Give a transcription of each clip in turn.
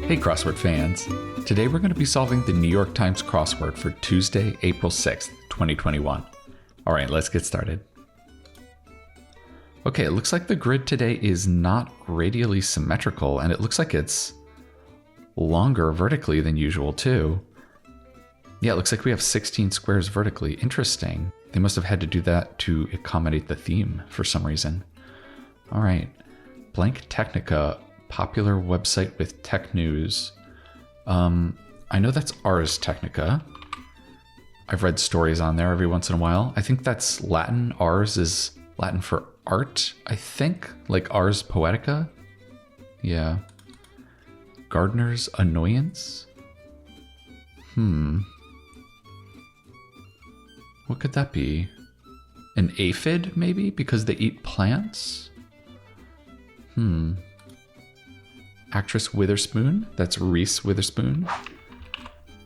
Hey Crossword fans! Today we're going to be solving the New York Times crossword for Tuesday, April 6th, 2021. Alright, let's get started. Okay, it looks like the grid today is not radially symmetrical, and it looks like it's longer vertically than usual too. Yeah, it looks like we have 16 squares vertically. Interesting. They must have had to do that to accommodate the theme for some reason. Alright, Blank Technica, popular website with tech news. I know that's Ars Technica. I've read stories on there every once in a while. I think that's Latin. Ars is Latin for art, I think, like Ars Poetica. Yeah. Gardener's Annoyance? What could that be? An aphid, maybe? Because they eat plants? Actress Witherspoon, that's Reese Witherspoon.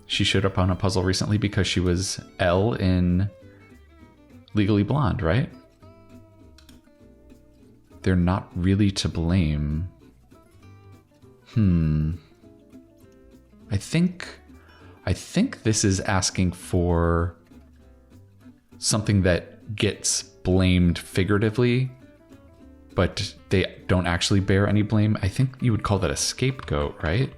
She showed up on a puzzle recently because she was Elle in Legally Blonde, right? They're not really to blame. I think this is asking for something that gets blamed figuratively, but they don't actually bear any blame. I think you would call that a scapegoat, right?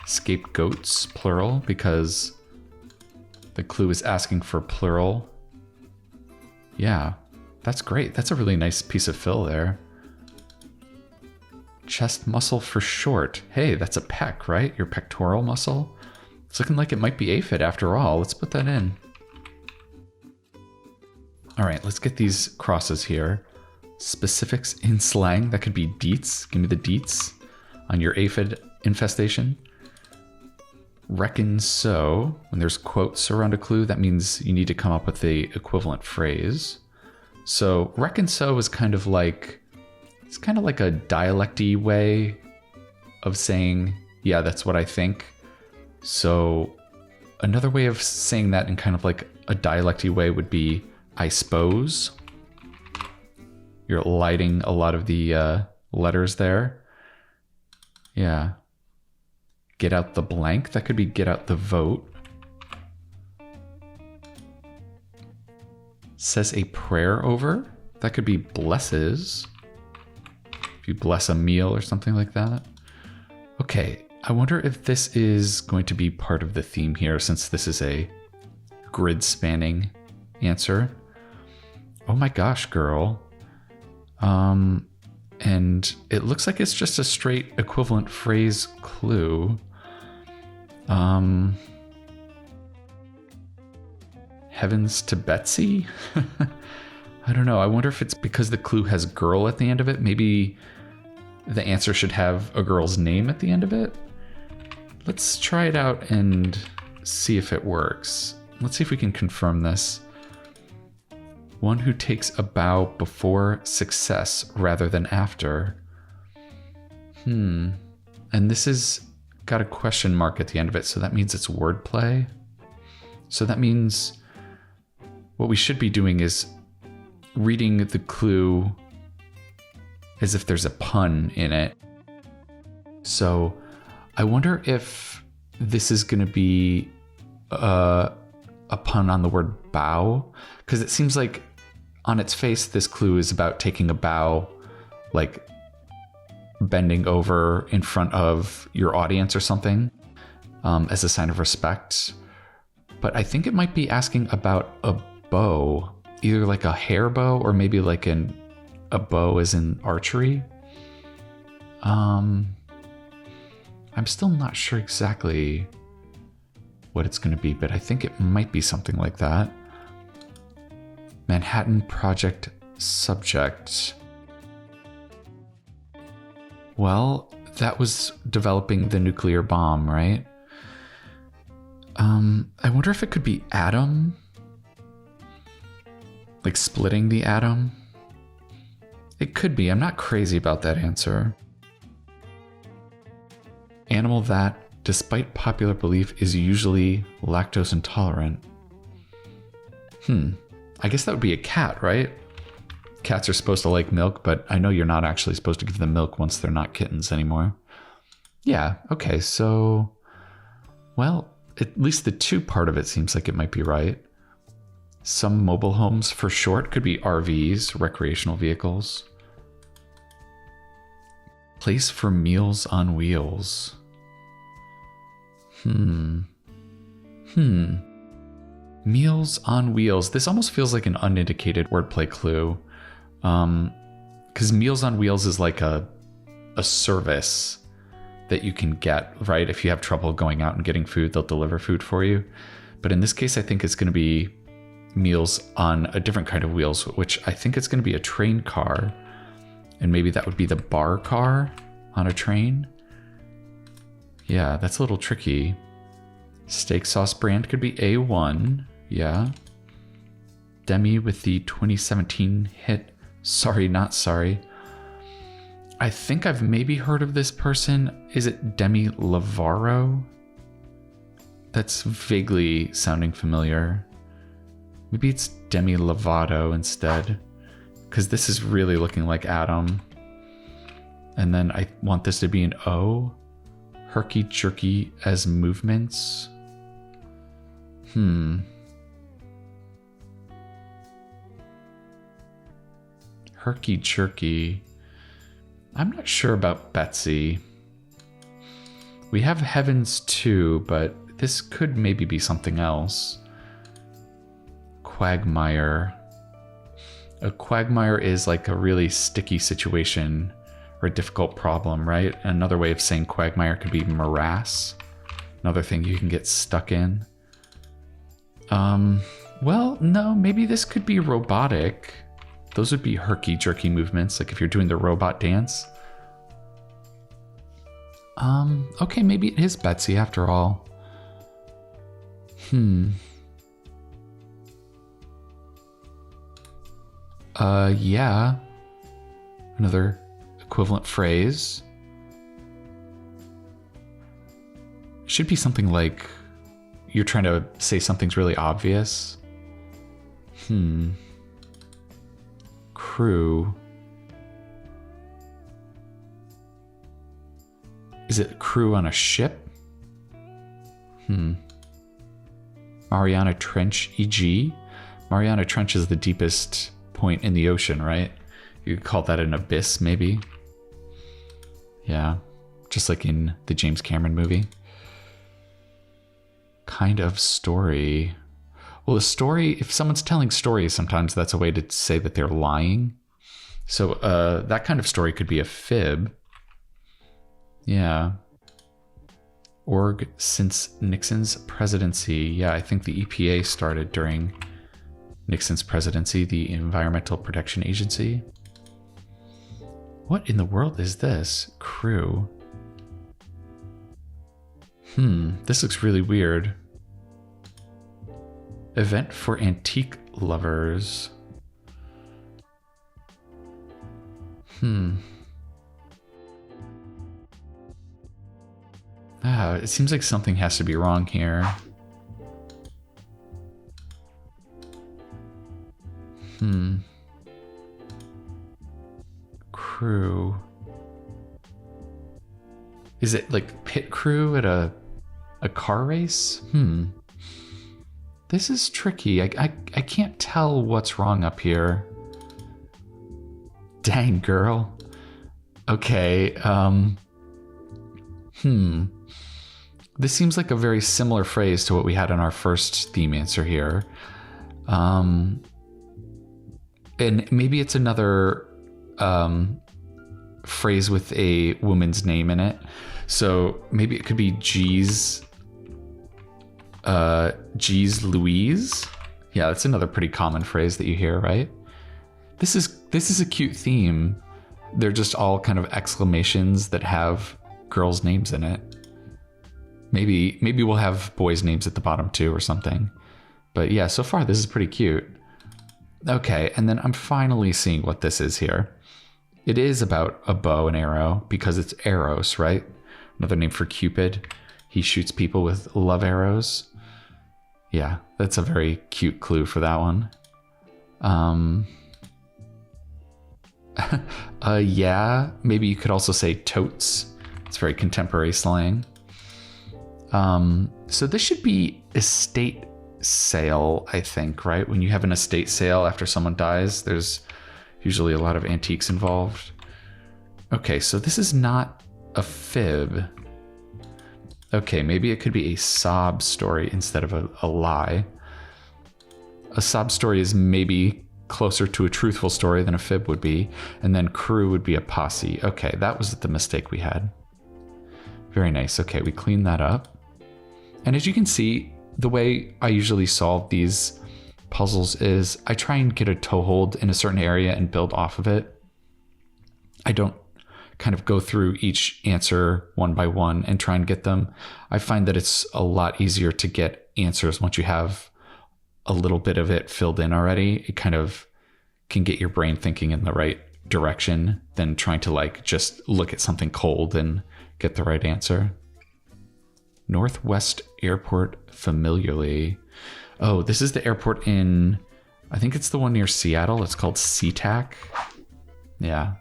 Scapegoats, plural, because the clue is asking for plural. Yeah, that's great. That's a really nice piece of fill there. Chest muscle for short. Hey, that's a pec, right? Your pectoral muscle. It's looking like it might be aphid after all. Let's put that in. All right, let's get these crosses here. Specifics in slang, that could be deets. Give me the deets on your aphid infestation. Reckon so. When there's quotes around a clue, that means you need to come up with the equivalent phrase. So reckon so is kind of like, it's kind of like a dialecty way of saying, yeah, that's what I think. So another way of saying that in kind of like a dialecty way would be, I suppose. You're lighting a lot of the letters there. Yeah. Get out the blank. That could be get out the vote. Says a prayer over. That could be blesses. If you bless a meal or something like that. Okay. I wonder if this is going to be part of the theme here, since this is a grid spanning answer. Oh my gosh, girl. And it looks like it's just a straight equivalent phrase clue. Heavens to Betsy? I don't know. I wonder if it's because the clue has girl at the end of it. Maybe the answer should have a girl's name at the end of it. Let's try it out and see if it works. Let's see if we can confirm this. One who takes a bow before success rather than after. And this is got a question mark at the end of it, so that means it's wordplay. So that means what we should be doing is reading the clue as if there's a pun in it. So I wonder if this is going to be a pun on the word bow, because it seems like on its face, this clue is about taking a bow, like bending over in front of your audience or something, as a sign of respect. But I think it might be asking about a bow, either like a hair bow or maybe like a bow as in archery. I'm still not sure exactly what it's going to be, but I think it might be something like that. Manhattan Project subject. Well, that was developing the nuclear bomb, right? I wonder if it could be atom? Like splitting the atom? It could be. I'm not crazy about that answer. Animal that, despite popular belief, is usually lactose intolerant. I guess that would be a cat, right? Cats are supposed to like milk, but I know you're not actually supposed to give them milk once they're not kittens anymore. Yeah, okay, so, well, at least the two part of it seems like it might be right. Some mobile homes for short could be RVs, recreational vehicles. Place for Meals on Wheels. Meals on Wheels. This almost feels like an unindicated wordplay clue. Because Meals on Wheels is like a service that you can get, right? If you have trouble going out and getting food, they'll deliver food for you. But in this case, I think it's going to be meals on a different kind of wheels, which I think it's going to be a train car. And maybe that would be the bar car on a train. Yeah, that's a little tricky. Steak sauce brand could be A1. Yeah. Demi with the 2017 hit Sorry Not Sorry. I think I've maybe heard of this person. Is it Demi Lovato? That's vaguely sounding familiar. Maybe it's Demi Lovato instead, because this is really looking like Adam. And then I want this to be an O. Herky jerky as movements. Herky jerky. I'm not sure about Betsy. We have Heavens too, but this could maybe be something else. Quagmire. A quagmire is like a really sticky situation or a difficult problem, right? Another way of saying quagmire could be morass. Another thing you can get stuck in. Well, no, maybe this could be robotic. Those would be herky-jerky movements, like if you're doing the robot dance. Okay, maybe it is Betsy after all. Yeah. Another equivalent phrase. Should be something like you're trying to say something's really obvious. Crew. Is it crew on a ship? Mariana Trench, e.g. Mariana Trench is the deepest point in the ocean, right? You could call that an abyss, maybe. Yeah, just like in the James Cameron movie. Kind of story. Well, a story, if someone's telling stories, sometimes that's a way to say that they're lying. So that kind of story could be a fib. Yeah. Org since Nixon's presidency. Yeah, I think the EPA started during Nixon's presidency, the Environmental Protection Agency. What in the world is this? Crew. This looks really weird. Event for antique lovers. It seems like something has to be wrong here. Crew. Is it like pit crew at a car race? This is tricky. I can't tell what's wrong up here. Dang, girl. Okay, This seems like a very similar phrase to what we had in our first theme answer here. And maybe it's another phrase with a woman's name in it. So maybe it could be G's Louise. Yeah, that's another pretty common phrase that you hear, right? This is a cute theme. They're just all kind of exclamations that have girls' names in it. Maybe we'll have boys' names at the bottom too or something. But yeah, so far this is pretty cute. Okay, and then I'm finally seeing what this is here. It is about a bow and arrow because it's Eros, right? Another name for Cupid. He shoots people with love arrows. Yeah, that's a very cute clue for that one. Yeah, maybe you could also say totes. It's very contemporary slang. So this should be estate sale, I think, right? When you have an estate sale after someone dies, there's usually a lot of antiques involved. Okay, so this is not a fib. Okay, maybe it could be a sob story instead of a lie. A sob story is maybe closer to a truthful story than a fib would be, and then crew would be a posse. Okay, that was the mistake we had. Very nice. Okay, we cleaned that up. And as you can see, the way I usually solve these puzzles is I try and get a toehold in a certain area and build off of it. I don't kind of go through each answer one by one and try and get them. I find that it's a lot easier to get answers once you have a little bit of it filled in already. It kind of can get your brain thinking in the right direction than trying to like just look at something cold and get the right answer. Northwest Airport familiarly. Oh, this is the airport in, I think it's the one near Seattle. It's called SeaTac. Yeah.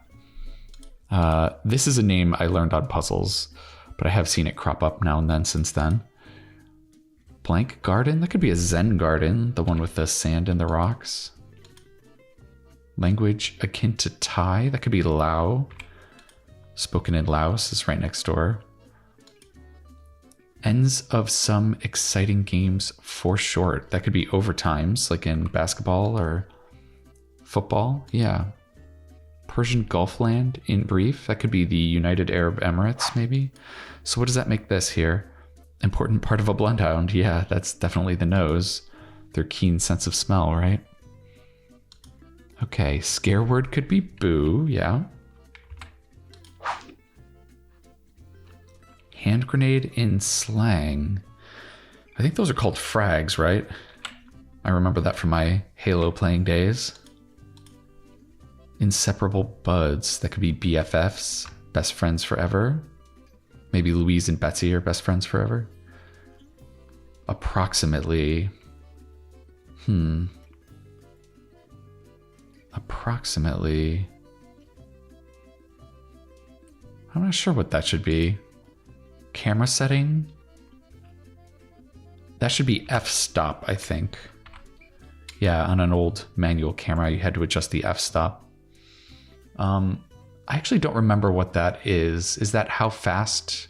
This is a name I learned on puzzles, but I have seen it crop up now and then since then. Blank garden? That could be a Zen garden, the one with the sand and the rocks. Language akin to Thai? That could be Lao. Spoken in Laos is right next door. Ends of some exciting games for short. That could be overtimes, like in basketball or football. Yeah. Persian Gulf land in brief. That could be the United Arab Emirates, maybe. So what does that make this here? Important part of a bloodhound. Yeah, that's definitely the nose. Their keen sense of smell, right? Okay, scare word could be boo. Yeah. Hand grenade in slang. I think those are called frags, right? I remember that from my Halo playing days. Inseparable buds. That could be BFFs, best friends forever. Maybe Louise and Betsy are best friends forever. Approximately. Approximately. I'm not sure what that should be. Camera setting. That should be f-stop, I think. Yeah, on an old manual camera, you had to adjust the f-stop. I actually don't remember what that is. Is that how fast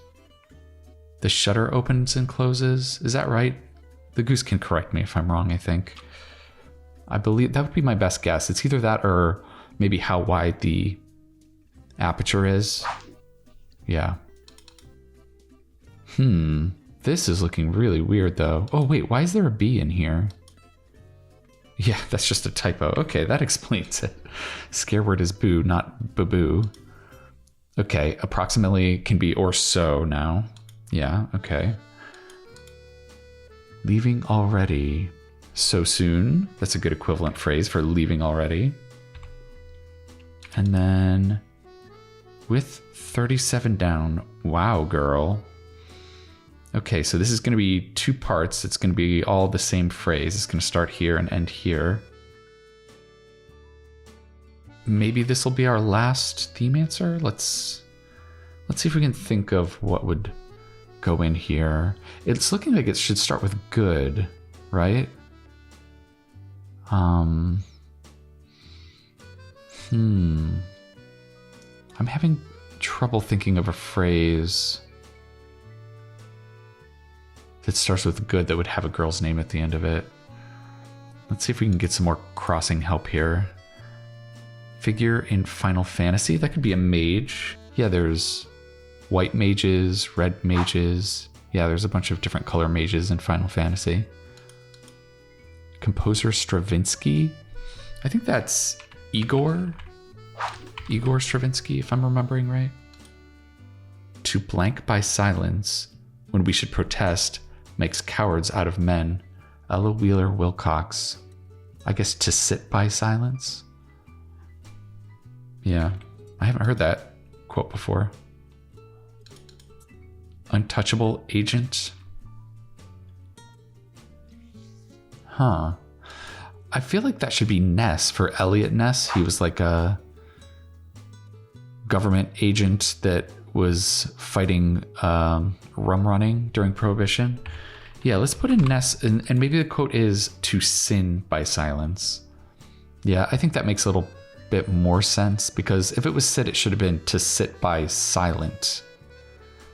the shutter opens and closes? Is that right? The goose can correct me if I'm wrong, I think. I believe that would be my best guess. It's either that or maybe how wide the aperture is. Yeah. This is looking really weird though. Oh wait, why is there a B in here? Yeah, that's just a typo. Okay, that explains it. Scare word is boo, not boo. Okay, approximately can be or so now. Yeah, okay. Leaving already. So soon. That's a good equivalent phrase for leaving already. And then with 37 down. Wow, girl. Okay, so this is going to be two parts. It's going to be all the same phrase. It's going to start here and end here. Maybe this will be our last theme answer. Let's see if we can think of what would go in here. It's looking like it should start with good, right? I'm having trouble thinking of a phrase that starts with good that would have a girl's name at the end of it. Let's see if we can get some more crossing help here. Figure in Final Fantasy. That could be a mage. Yeah, there's white mages, red mages. Yeah, there's a bunch of different color mages in Final Fantasy. Composer Stravinsky. I think that's Igor Stravinsky, if I'm remembering right. To blank by silence when we should protest makes cowards out of men. Ella Wheeler Wilcox. I guess to sit by silence. Yeah, I haven't heard that quote before. Untouchable agent. Huh. I feel like that should be Ness for Elliot Ness. He was like a government agent that was fighting rum running during Prohibition. Yeah, let's put in Ness, and maybe the quote is to sin by silence. Yeah, I think that makes a little bit more sense, because if it was sit, it should have been to sit by silent.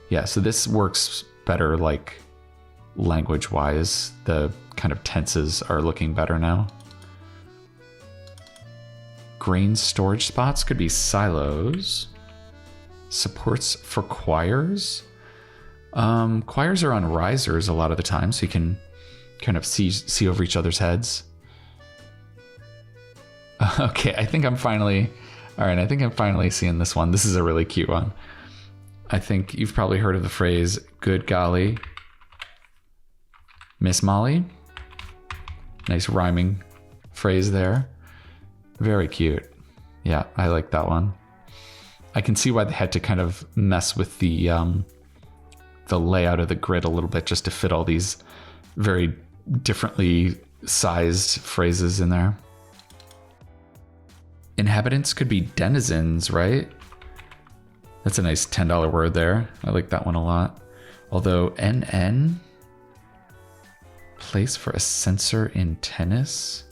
Yeah, so this works better, like language wise. The kind of tenses are looking better now. Grain storage spots could be silos. Supports for choirs. Choirs are on risers a lot of the time, so you can kind of see over each other's heads. Okay, I think I'm finally seeing this one. This is a really cute one. I think you've probably heard of the phrase, good golly, Miss Molly. Nice rhyming phrase there. Very cute. Yeah, I like that one. I can see why they had to kind of mess with the layout of the grid a little bit, just to fit all these very differently sized phrases in there. Inhabitants could be denizens, right? That's a nice $10 word there. I like that one a lot. Although NN, place for a censor in tennis.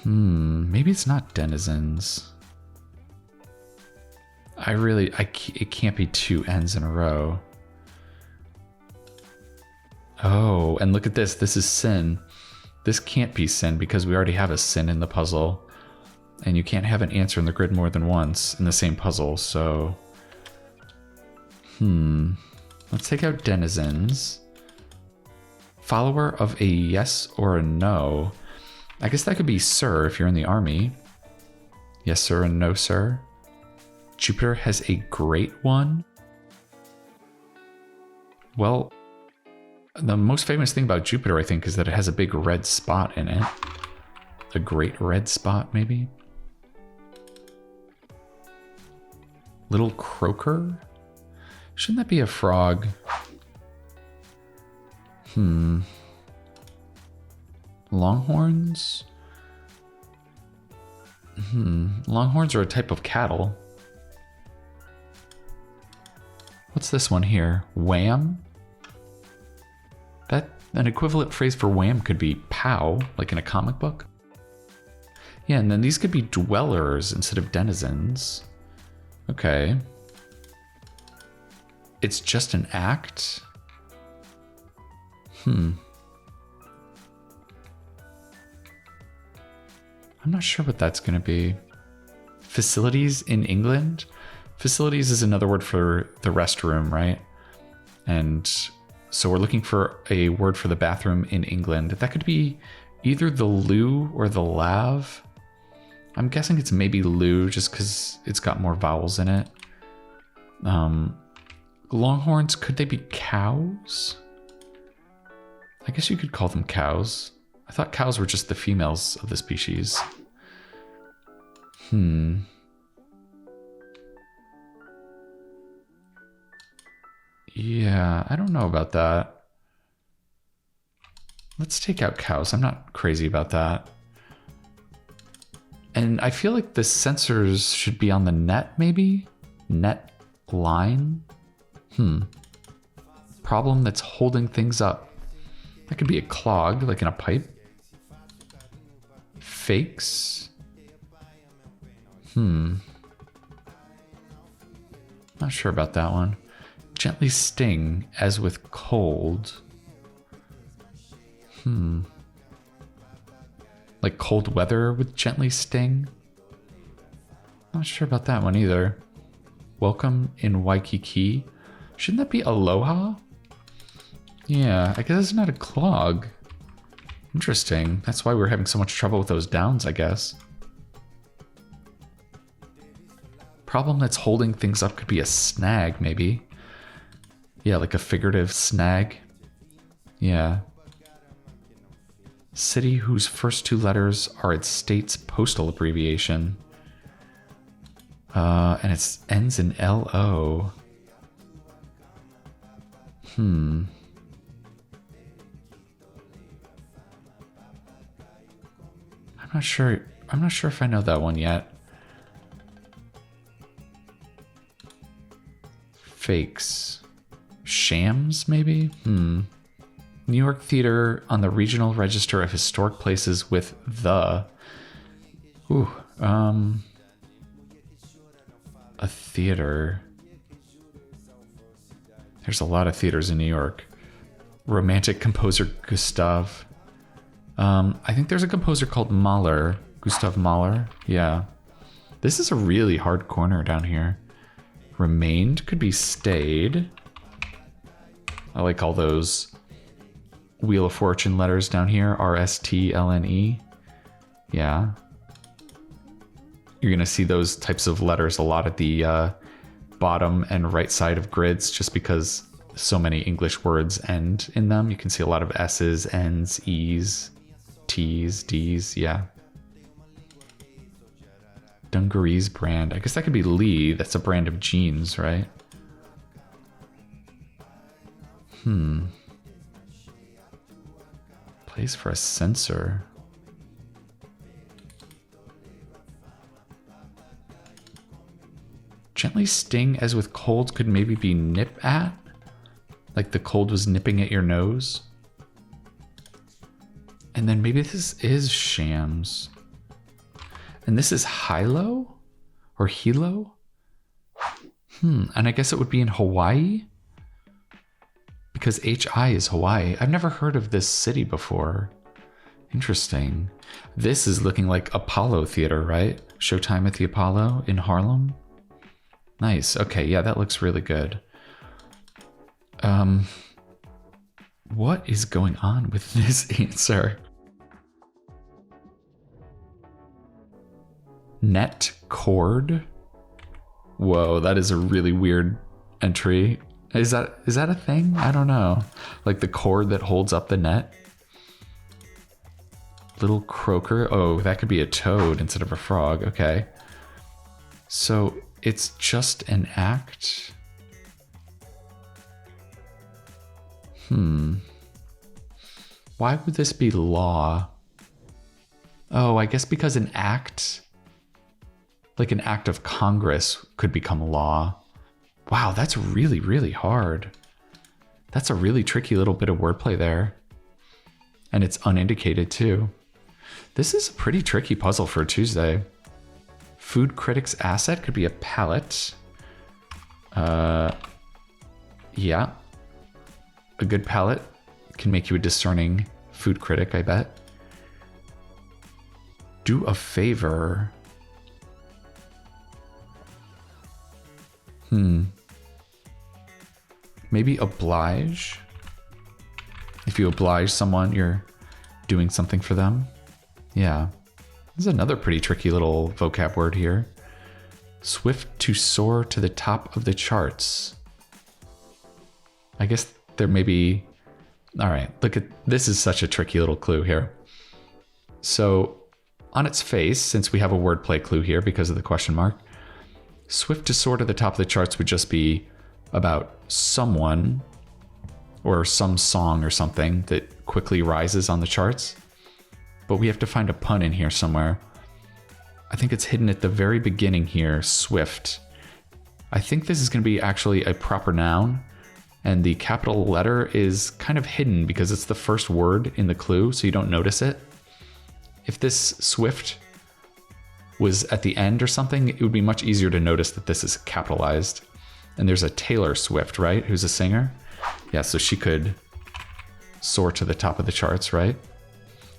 Maybe it's not denizens. It can't be two N's in a row. Oh, and look at this. This is sin. This can't be sin because we already have a sin in the puzzle. And you can't have an answer in the grid more than once in the same puzzle, so... Let's take out denizens. Follower of a yes or a no. I guess that could be sir if you're in the army. Yes, sir, and no, sir. Jupiter has a great one. Well, the most famous thing about Jupiter, I think, is that it has a big red spot in it. A great red spot, maybe? Little croaker? Shouldn't that be a frog? Longhorns? Longhorns are a type of cattle. What's this one here? Wham? An equivalent phrase for wham could be pow, like in a comic book. Yeah, and then these could be dwellers instead of denizens. Okay. It's just an act? I'm not sure what that's going to be. Facilities in England? Facilities is another word for the restroom, right? And so we're looking for a word for the bathroom in England. That could be either the loo or the lav. I'm guessing it's maybe loo just because it's got more vowels in it. Longhorns, could they be cows? I guess you could call them cows. I thought cows were just the females of the species. Yeah, I don't know about that. Let's take out cows. I'm not crazy about that. And I feel like the sensors should be on the net, maybe? Net line? Problem that's holding things up. That could be a clog, like in a pipe. Fakes? Not sure about that one. Gently sting, as with cold. Like cold weather would gently sting? Not sure about that one either. Welcome in Waikiki. Shouldn't that be aloha? Yeah, I guess it's not a clog. Interesting. That's why we're having so much trouble with those downs, I guess. Problem that's holding things up could be a snag, maybe. Yeah, like a figurative snag. Yeah. City whose first two letters are its state's postal abbreviation. And it ends in LO. I'm not sure if I know that one yet. Fakes. Shams, maybe? New York Theater on the Regional Register of Historic Places with the... Ooh, a theater. There's a lot of theaters in New York. Romantic composer Gustav. I think there's a composer called Mahler. Gustav Mahler. Yeah. This is a really hard corner down here. Remained could be stayed. I like all those Wheel of Fortune letters down here. RSTLNE. Yeah. You're going to see those types of letters a lot at the bottom and right side of grids just because so many English words end in them. You can see a lot of S's, N's, E's, T's, D's. Yeah. Dungaree's brand. I guess that could be Lee. That's a brand of jeans, right? Place for a sensor. Gently sting as with colds could maybe be nip at. Like the cold was nipping at your nose. And then maybe this is shams. And this is Hilo or Hilo. And I guess it would be in Hawaii because HI is Hawaii. I've never heard of this city before. Interesting. This is looking like Apollo Theater, right? Showtime at the Apollo in Harlem. Nice. Okay, yeah, that looks really good. What is going on with this answer? Net cord. Whoa, that is a really weird entry. Is that a thing? I don't know. Like the cord that holds up the net. Little croaker. Oh, that could be a toad instead of a frog. Okay. So it's just an act. Why would this be law? Oh, I guess because an act, like an act of Congress, could become law. Wow, that's really, really hard. That's a really tricky little bit of wordplay there. And it's unindicated too. This is a pretty tricky puzzle for a Tuesday. Food critic's asset could be a palate. Yeah. A good palate can make you a discerning food critic, I bet. Do a favor. Maybe oblige. If you oblige someone, you're doing something for them. Yeah. This is another pretty tricky little vocab word here. Swift to soar to the top of the charts. I guess there may be... All right, look at... This is such a tricky little clue here. So on its face, since we have a wordplay clue here because of the question mark, swift to soar to the top of the charts would just be about someone or some song or something that quickly rises on the charts. But we have to find a pun in here somewhere. I think it's hidden at the very beginning here, swift. I think this is going to be actually a proper noun, and the capital letter is kind of hidden because it's the first word in the clue, so you don't notice it. If this swift was at the end or something, it would be much easier to notice that this is capitalized. And there's a Taylor Swift, right, who's a singer? Yeah, so she could soar to the top of the charts, right?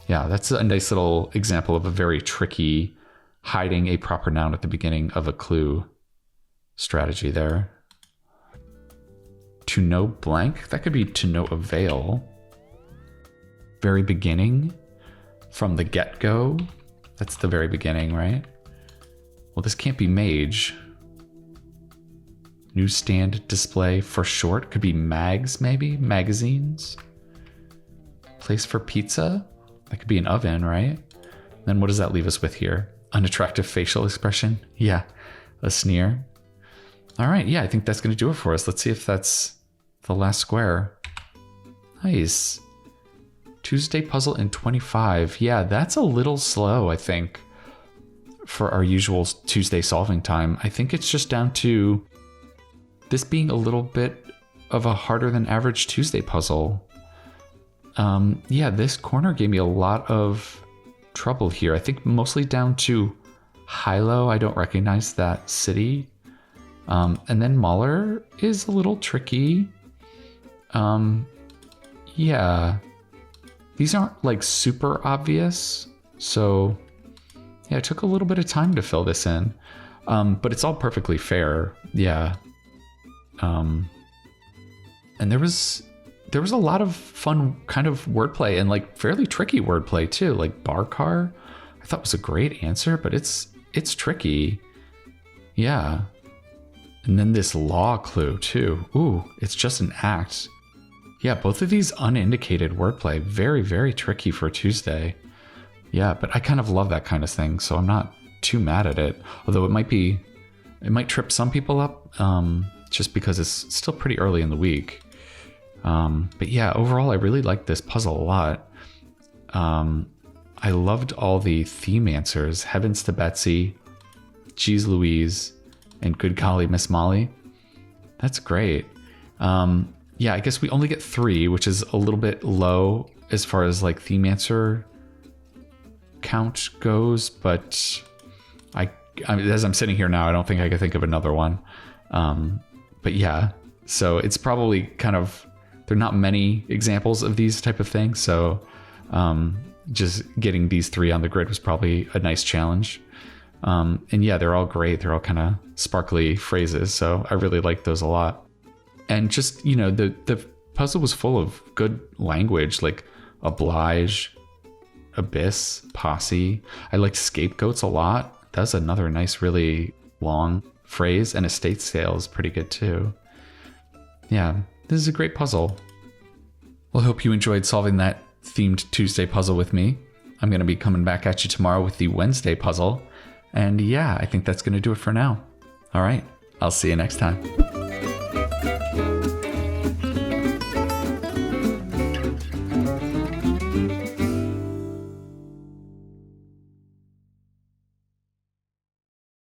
Yeah, that's a nice little example of a very tricky hiding a proper noun at the beginning of a clue strategy there. To no blank, that could be to no avail. Very beginning, from the get-go, that's the very beginning, right? Well, this can't be mage. Newsstand display for short, could be mags maybe, magazines. Place for pizza, that could be an oven, right? Then what does that leave us with here? Unattractive facial expression, yeah, a sneer. All right, yeah, I think that's gonna do it for us. Let's see if that's the last square. Nice. Tuesday puzzle in 25. Yeah, that's a little slow, I think, for our usual Tuesday solving time. I think it's just down to this being a little bit of a harder than average Tuesday puzzle. Yeah, this corner gave me a lot of trouble here. I think mostly down to Hilo. I don't recognize that city. And then Mahler is a little tricky. Yeah, these aren't like super obvious. So yeah, it took a little bit of time to fill this in. But it's all perfectly fair. Yeah. And there was a lot of fun kind of wordplay and like fairly tricky wordplay too. Like bar car, I thought was a great answer, but it's tricky. Yeah. And then this law clue too. Ooh, it's just an act. Yeah, both of these unindicated wordplay, very, very tricky for Tuesday. Yeah, but I kind of love that kind of thing, so I'm not too mad at it. Although it might trip some people up, just because it's still pretty early in the week. But yeah, overall, I really liked this puzzle a lot. I loved all the theme answers. Heavens to Betsy, Geez Louise, and Good Golly Miss Molly. That's great. Yeah, I guess we only get 3, which is a little bit low as far as like theme answer count goes, but I as I'm sitting here now, I don't think I could think of another one. But yeah, so it's probably kind of, there are not many examples of these type of things, so just getting these 3 on the grid was probably a nice challenge. And yeah, they're all great. They're all kind of sparkly phrases, so I really like those a lot. And just, you know, the puzzle was full of good language, like oblige, abyss, posse. I liked scapegoats a lot. That's another nice, really long phrase. And estate sale is pretty good too. Yeah, this is a great puzzle. Well, I hope you enjoyed solving that themed Tuesday puzzle with me. I'm going to be coming back at you tomorrow with the Wednesday puzzle. And yeah, I think that's going to do it for now. All right, I'll see you next time.